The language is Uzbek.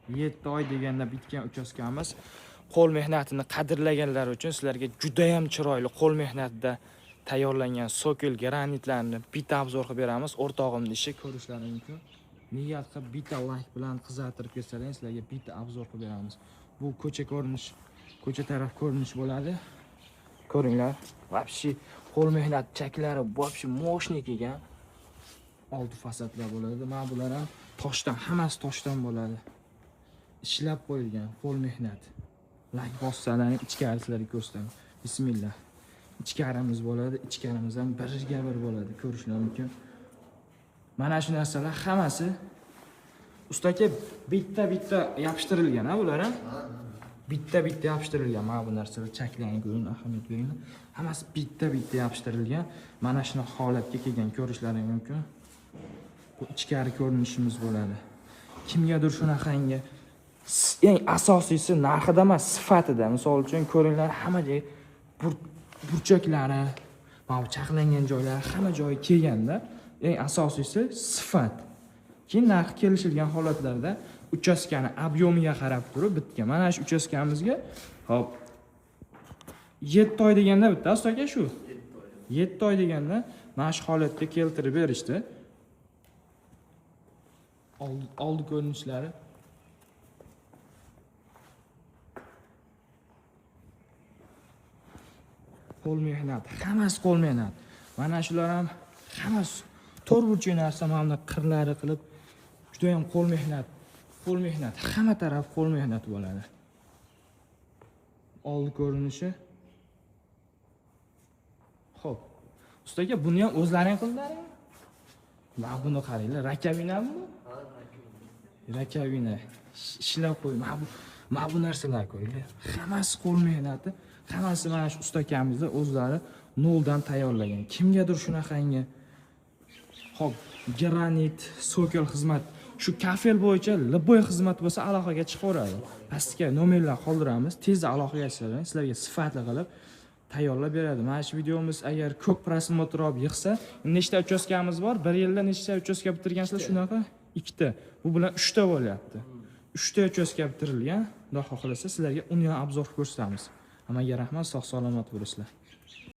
7 oy deganda bitgan uchastkamiz. Qo'l mehnatini qadrlaganlar uchun sizlarga juda ham chiroyli qo'l mehnatida tayyorlangan sokel granitlarni bitta obzor qilib beramiz. O'rtog'imning ishi ko'rishlaringiz mumkin. Niyat qilib bitta like bilan qizartirib kersalaringiz sizlarga bitta obzor qilib beramiz. Bu ko'cha taraf ko'rinish bo'ladi. Ko'ringlar. Вообще qo'l mehnat chaklari вообще moshni kelgan. Oldi fasadlar bo'ladi. Mana bular ham toshdan, hammasi toshdan bo'ladi. Ishlab qo'yilgan qo'l mehnat. Like bossalaring ichkarislarni ko'rsataman. Bismillah. Ichkarimiz bo'ladi. Ichkarimiz ham birga bir bo'ladi. Ko'rishlar mumkin. Mana shu narsalar hammasi ustaga bitta yopishtirilgan, ha bular ham. Bitta yopishtirilgan. Mana bu narsalar chaklarni ko'ring, ahamiyat bering. Hammasi bitta yopishtirilgan. Mana shuna holatga kelgan ko'rishlaring mumkin. Bu ichkari ko'rinishimiz bo'ladi. Kimgadir shunaqangi eng asosiysi narxida emas, sifatida. Misol uchun ko'ringlar, hamma joy burchaklari, mana bu chaqlangan joylar hamma joyi kelganda, eng asosiysi sifat. Keyin narx kelishilgan holatlarda uchastkani ob'yomiga qarab turib bitgan. Mana shu uchastkamizga hop 7 oy deganda bitta ustoga shu. 7 oy deganda mana shu holatga keltirib berishdi. Oldi ko'rinishlari. Qo'l mehnat, hammasi qo'l mehnat. Mana shular ham hammasi to'rtburchak narsa, mana bunday qirlari qilib juda ham qo'l mehnat, hamma taraf qo'l mehnat bo'ladi. Oldi ko'rinishi. Xo'p. Ustaga buni ham o'zlaring qildilaringmi? Mana buni qaranglar, rakabinami bu? Ha, rakabina. Ishlab qo'y. Mana bu narsalar ko'ringlar. Hammasi qo'l mehnati. Hammasi mana shu ustakamizlar o'zlari noldan tayyorlagan. Kimgadir shunaqangi hop granit, sokel xizmat, shu kafel bo'yicha liboy xizmat bo'lsa aloqaga chiqaveradi. Pastga nomerlar qoldiramiz. Tezda aloqaga chiqaring. Sizlarga sifatli qilib tayyorlab beradi. Mana shu videomiz agar ko'p prosmotr olib yig'sa, nechta uchastkamiz bor? 1 yilda nechta uchastka bitirgansizlar shunaqa? 2 ta. Bu bilan 3 ta bo'lyapti. 3 ta uchastka bitirilgan. Xudo xohlasa sizlarga uni ham obzor ko'rsatamiz. Hammaga rahmat, sog' salomat bo'linglar.